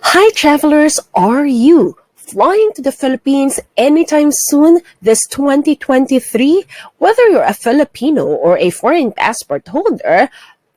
Hi travelers, are you flying to the Philippines anytime soon this 2023? Whether you're a Filipino or a foreign passport holder,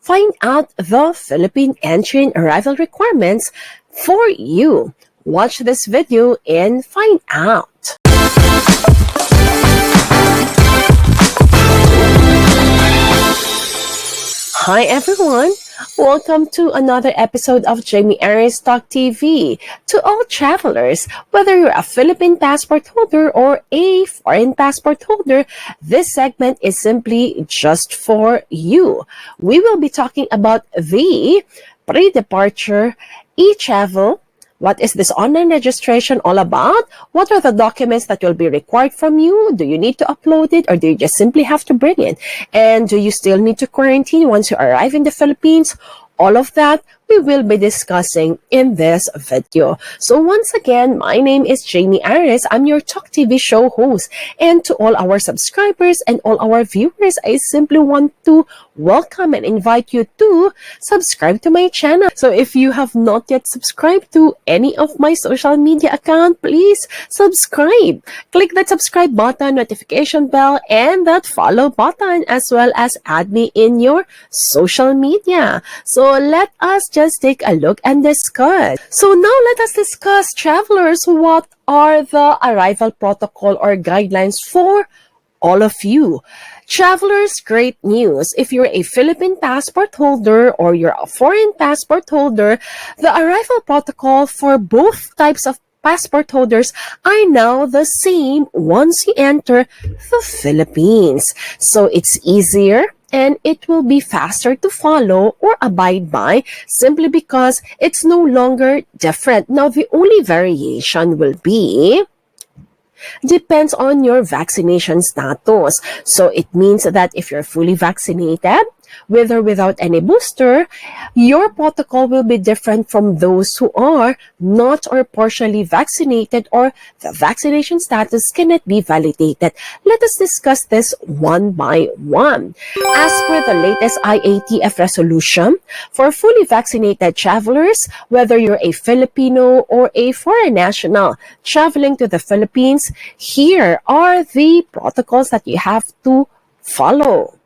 find out the Philippine entry and arrival requirements for you. Watch this video and find out. Hi everyone! Welcome to another episode of Jamey Talk TV. To all travelers, whether you're a Philippine passport holder or a foreign passport holder, this segment is simply just for you. We will be talking about the pre-departure eTravel. What is this online registration all about? What are the documents that will be required from you? Do you need to upload it or do you just simply have to bring it? And do you still need to quarantine once you arrive in the Philippines? All of that we will be discussing in this video. So once again, my name is Jamey. I'm your Talk TV show host. And to all our subscribers and all our viewers, I simply want to welcome and invite you to subscribe to my channel. So if you have not yet subscribed to any of my social media account, please subscribe. Click that subscribe button, notification bell, and that follow button, as well as add me in your social media. So let us just take a look and discuss. So now let us discuss, travelers, what are the arrival protocol or guidelines for all of you. Travelers, great news. If you're a Philippine passport holder or you're a foreign passport holder, the arrival protocol for both types of passport holders are now the same once you enter the Philippines. So it's easier and it will be faster to follow or abide by simply because it's no longer different. Now, the only variation will be depends on your vaccination status. So it means that if you're fully vaccinated, with or without any booster, your protocol will be different from those who are not or partially vaccinated or the vaccination status cannot be validated. Let us discuss this one by one. As per the latest IATF resolution, for fully vaccinated travelers, whether you're a Filipino or a foreign national traveling to the Philippines, here are the protocols that you have to follow.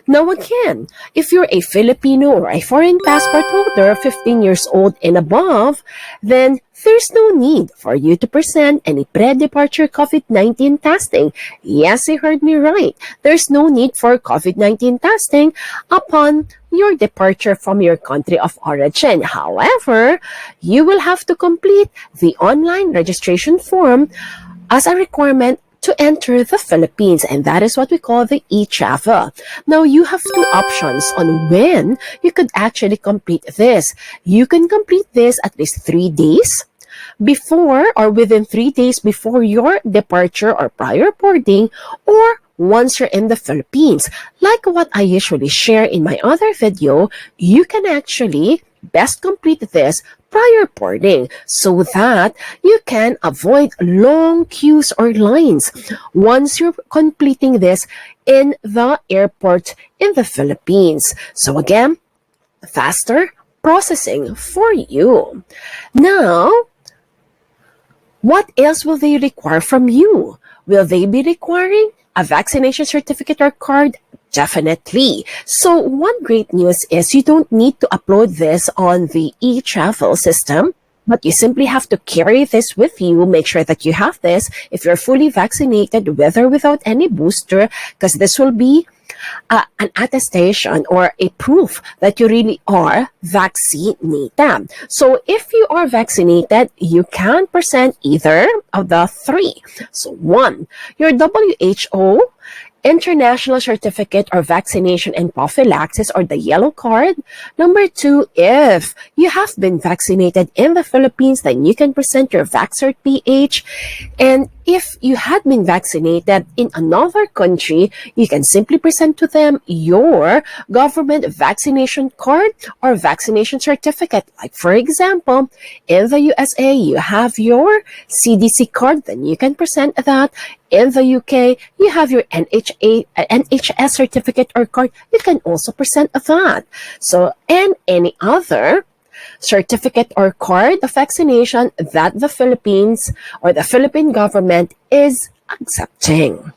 Now again, if you're a Filipino or a foreign passport holder 15 years old and above, then there's no need for you to present any pre-departure COVID-19 testing. Yes, you heard me right. There's no need for COVID-19 testing upon your departure from your country of origin. However, you will have to complete the online registration form as a requirement to enter the Philippines, and that is what we call the eTravel. Now, you have two options on when you could actually complete this. You can complete this at least 3 days before or within 3 days before your departure or prior boarding, or once you're in the Philippines. Like what I usually share in my other video, you can actually best complete this prior boarding so that you can avoid long queues or lines once you're completing this in the airport in the Philippines. So again, faster processing for you. Now, what else will they require from you? Will they be requiring a vaccination certificate or card? Definitely. So one great news is you don't need to upload this on the eTravel system, but you simply have to carry this with you. Make sure that you have this if you're fully vaccinated, with or without any booster, because this will be an attestation or a proof that you really are vaccinated. So if you are vaccinated, you can present either of the three. So one, your WHO international certificate or vaccination and prophylaxis, or the yellow card. Number two, if you have been vaccinated in the Philippines, then you can present your VaxCert PH. And if you had been vaccinated in another country, you can simply present to them your government vaccination card or vaccination certificate. Like for example, in the USA, you have your CDC card, then you can present that. In the UK, you have your NHS certificate or card. You can also present that. So, and any other certificate or card of vaccination that the Philippines or the Philippine government is accepting.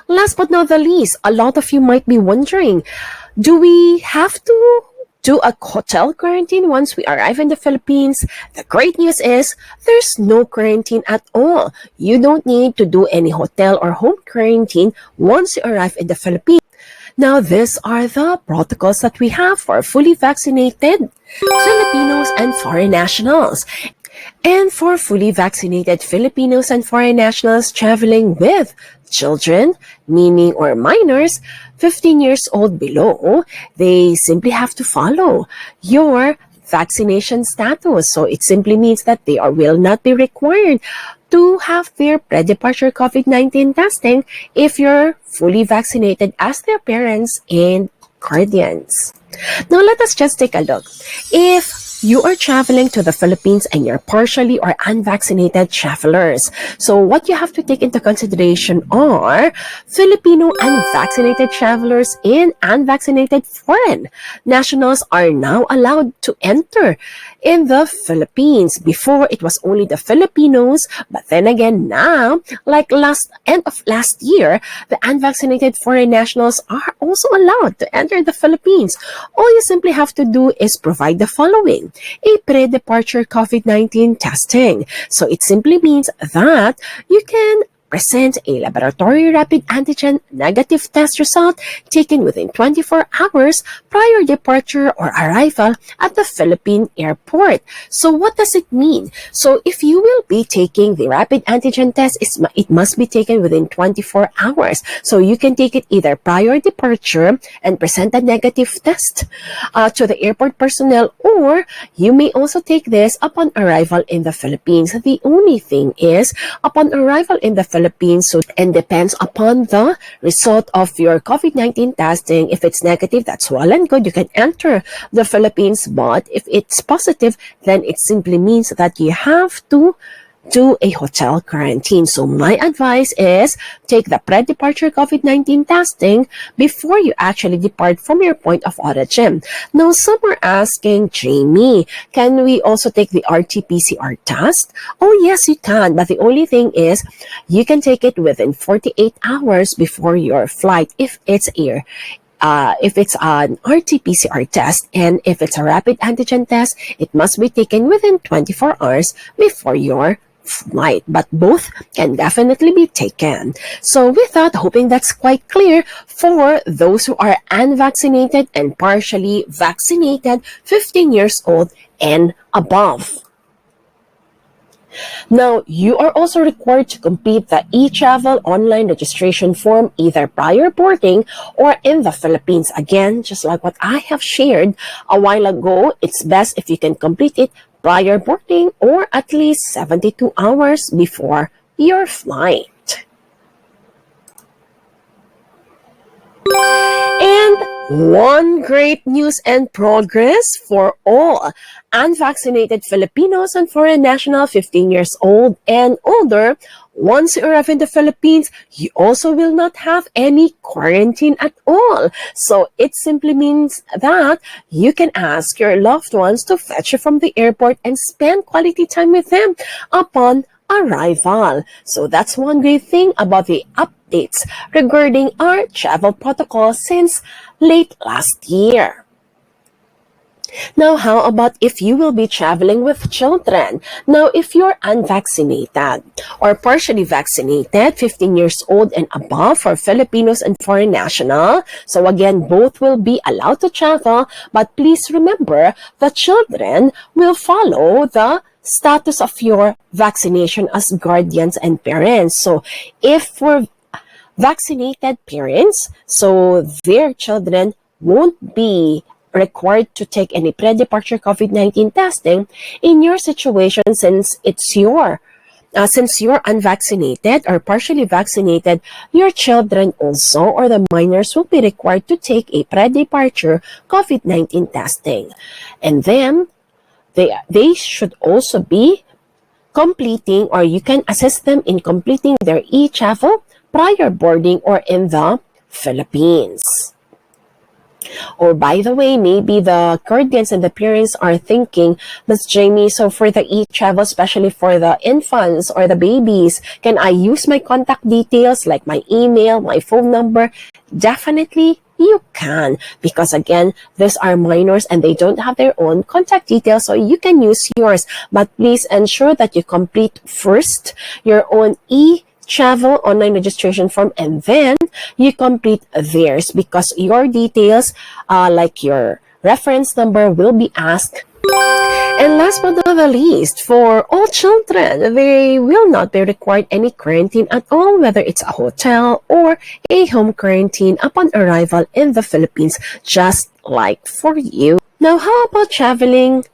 Last but not the least, a lot of you might be wondering, do we have to do a hotel quarantine once we arrive in the Philippines? The great news is there's no quarantine at all. You don't need to do any hotel or home quarantine once you arrive in the Philippines. Now, these are the protocols that we have for fully vaccinated Filipinos and foreign nationals. And for fully vaccinated Filipinos and foreign nationals traveling with children, meaning or minors, 15 years old below, they simply have to follow your vaccination status. So it simply means that they will not be required to have their pre-departure COVID-19 testing if you're fully vaccinated as their parents and guardians. Now let us just take a look. If you are traveling to the Philippines and you're partially or unvaccinated travelers, so what you have to take into consideration are Filipino unvaccinated travelers and unvaccinated foreign nationals are now allowed to enter in the Philippines. Before, it was only the Filipinos, but then again now, like end of last year, the unvaccinated foreign nationals are also allowed to enter the Philippines. All you simply have to do is provide the following: a pre-departure COVID-19 testing. So it simply means that you can present a laboratory rapid antigen negative test result taken within 24 hours prior departure or arrival at the Philippine airport. So what does it mean? So if you will be taking the rapid antigen test, it must be taken within 24 hours. So you can take it either prior departure and present a negative test to the airport personnel, or you may also take this upon arrival in the Philippines. The only thing is, upon arrival in the Philippines, so and depends upon the result of your COVID-19 testing. If it's negative, that's well and good. You can enter the Philippines. But if it's positive, then it simply means that you have to do a hotel quarantine. So my advice is take the pre-departure COVID-19 testing before you actually depart from your point of origin. Now, some are asking, Jamey, can we also take the RT-PCR test? Oh, yes, you can. But the only thing is you can take it within 48 hours before your flight if it's an RT-PCR test, and if it's a rapid antigen test, it must be taken within 24 hours before your flight. But both can definitely be taken. So with that, hoping that's quite clear for those who are unvaccinated and partially vaccinated, 15 years old and above. Now, you are also required to complete the eTravel online registration form either prior boarding or in the Philippines. Again, just like what I have shared a while ago, it's best if you can complete it prior boarding or at least 72 hours before your flight. And one great news and progress for all unvaccinated Filipinos and foreign national 15 years old and older. Once you arrive in the Philippines, you also will not have any quarantine at all. So it simply means that you can ask your loved ones to fetch you from the airport and spend quality time with them upon arrival. So that's one great thing about the updates regarding our travel protocol since late last year. Now, how about if you will be traveling with children? Now, if you're unvaccinated or partially vaccinated, 15 years old and above for Filipinos and foreign national, so again, both will be allowed to travel, but please remember the children will follow the status of your vaccination as guardians and parents. So, if for vaccinated parents, so their children won't be required to take any pre-departure COVID-19 testing in your situation since you're unvaccinated or partially vaccinated, your children also or the minors will be required to take a pre-departure COVID-19 testing. And then they should also be completing, or you can assist them in completing their eTravel prior boarding or in the Philippines. Or by the way, maybe the guardians and the parents are thinking, Miss Jamie, so for the e-travel, especially for the infants or the babies, can I use my contact details like my email, my phone number? Definitely, you can, because again, these are minors and they don't have their own contact details, so you can use yours. But please ensure that you complete first your own travel online registration form, and then you complete theirs, because your details, like your reference number, will be asked. And last but not the least, for all children, they will not be required any quarantine at all, whether it's a hotel or a home quarantine upon arrival in the Philippines, just like for you. Now, how about traveling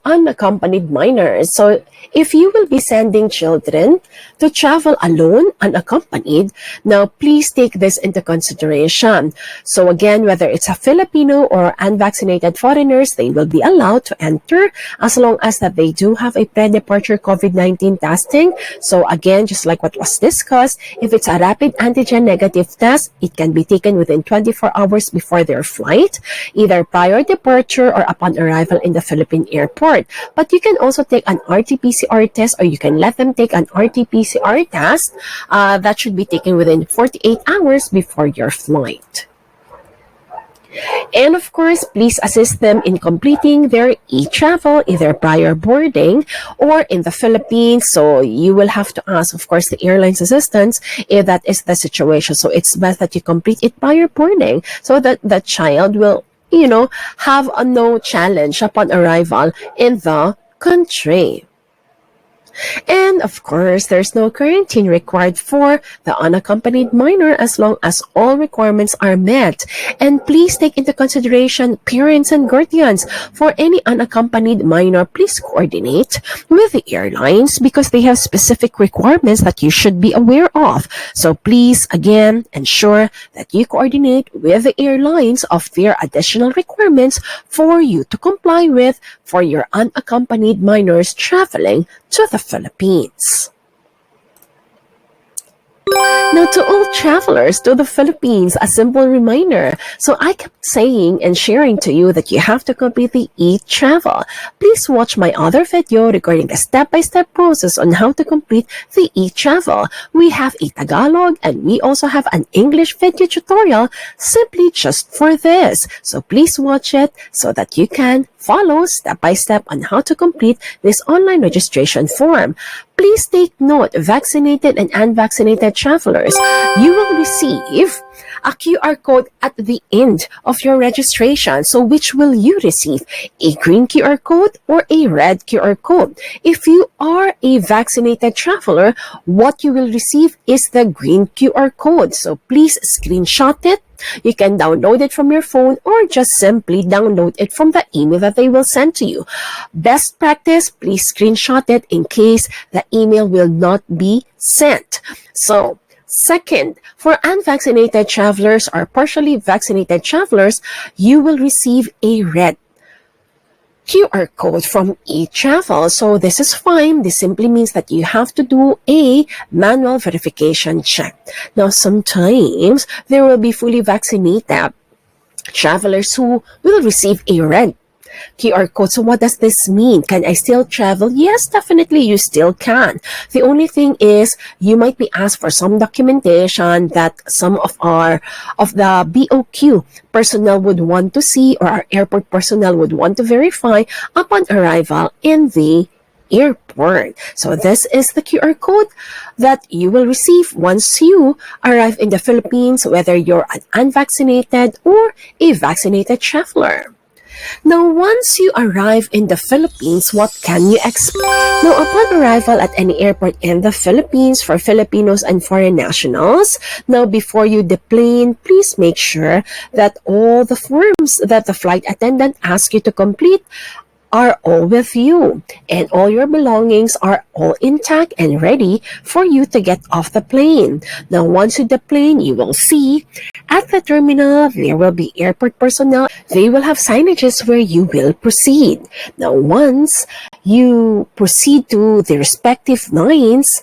unaccompanied minors? So if you will be sending children to travel alone, unaccompanied, now please take this into consideration. So again, whether it's a Filipino or unvaccinated foreigners, they will be allowed to enter as long as that they do have a pre-departure COVID-19 testing. So again, just like what was discussed, if it's a rapid antigen negative test, it can be taken within 24 hours before their flight, either prior departure or upon arrival in the Philippine airport. But you can also take an RT-PCR test, or you can let them take an RT-PCR test that should be taken within 48 hours before your flight. And of course, please assist them in completing their e-travel, either prior boarding or in the Philippines. So you will have to ask, of course, the airline's assistance if that is the situation. So it's best that you complete it prior boarding so that the child will, have no challenge upon arrival in the country. And of course, there's no quarantine required for the unaccompanied minor as long as all requirements are met. And please take into consideration parents and guardians. For any unaccompanied minor, please coordinate with the airlines because they have specific requirements that you should be aware of. So please, again, ensure that you coordinate with the airlines of their additional requirements for you to comply with for your unaccompanied minors traveling to the Philippines. Now, to all travelers to the Philippines, a simple reminder. So I kept saying and sharing to you that you have to complete the eTravel. Please watch my other video regarding the step-by-step process on how to complete the eTravel. We have a Tagalog and we also have an English video tutorial simply just for this. So please watch it so that you can follow step-by-step on how to complete this online registration form. Please take note, vaccinated and unvaccinated travelers, you will receive a QR code at the end of your registration. So which will you receive? A green QR code or a red QR code? If you are a vaccinated traveler, what you will receive is the green QR code. So please screenshot it. You can download it from your phone or just simply download it from the email that they will send to you. Best practice, please screenshot it in case the email will not be sent. So, second, for unvaccinated travelers or partially vaccinated travelers, you will receive a red QR code from eTravel. So this is fine. This simply means that you have to do a manual verification check. Now, sometimes there will be fully vaccinated travelers who will receive a red QR code. So what does this mean? Can I still travel? Yes, definitely you still can. The only thing is you might be asked for some documentation that some of the BOQ personnel would want to see, or our airport personnel would want to verify upon arrival in the airport. So this is the QR code that you will receive once you arrive in the Philippines, whether you're an unvaccinated or a vaccinated traveler. Now, once you arrive in the Philippines, what can you expect? Now, upon arrival at any airport in the Philippines for Filipinos and foreign nationals, now before you deplane, please make sure that all the forms that the flight attendant asks you to complete are all with you, and all your belongings are all intact and ready for you to get off the plane. Now, once you deplane, you will see at the terminal, there will be airport personnel. They will have signages where you will proceed. Now, once you proceed to the respective lines,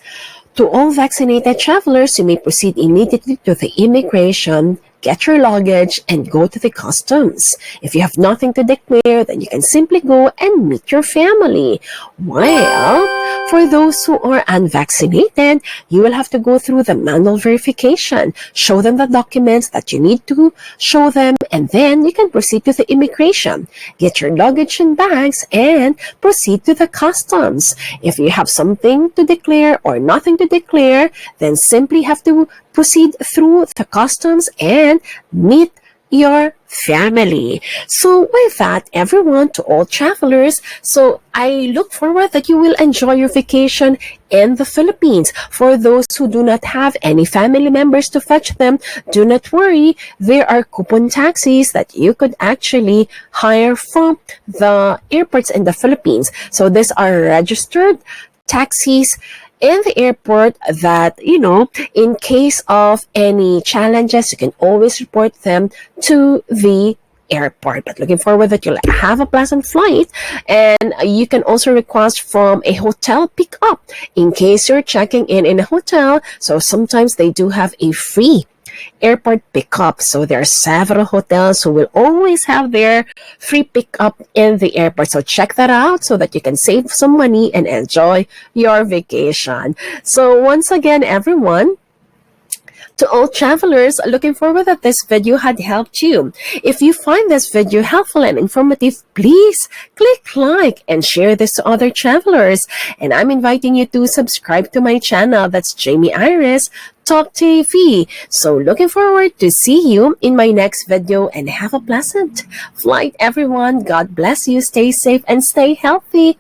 to all vaccinated travelers, you may proceed immediately to the immigration get your luggage, and go to the customs. If you have nothing to declare, then you can simply go and meet your family. While for those who are unvaccinated, you will have to go through the manual verification. Show them the documents that you need to show them, and then you can proceed to the immigration. Get your luggage and bags and proceed to the customs. If you have something to declare or nothing to declare, then simply have to proceed through the customs and meet your family. So with that, everyone, to all travelers, so I look forward that you will enjoy your vacation in the Philippines. For those who do not have any family members to fetch them, do not worry. There are coupon taxis that you could actually hire from the airports in the Philippines. So these are registered taxis in the airport that, in case of any challenges, you can always report them to the airport. But looking forward that you'll have a pleasant flight, and you can also request from a hotel pickup in case you're checking in a hotel. So sometimes they do have a free airport pickup. So there are several hotels who will always have their free pickup in the airport. So check that out so that you can save some money and enjoy your vacation. So once again, everyone, to all travelers, looking forward that this video had helped you. If you find this video helpful and informative, please click like and share this to other travelers. And I'm inviting you to subscribe to my channel. That's Jamey Iris Talk TV. So looking forward to see you in my next video, and have a pleasant flight, everyone. God bless you. Stay safe and stay healthy.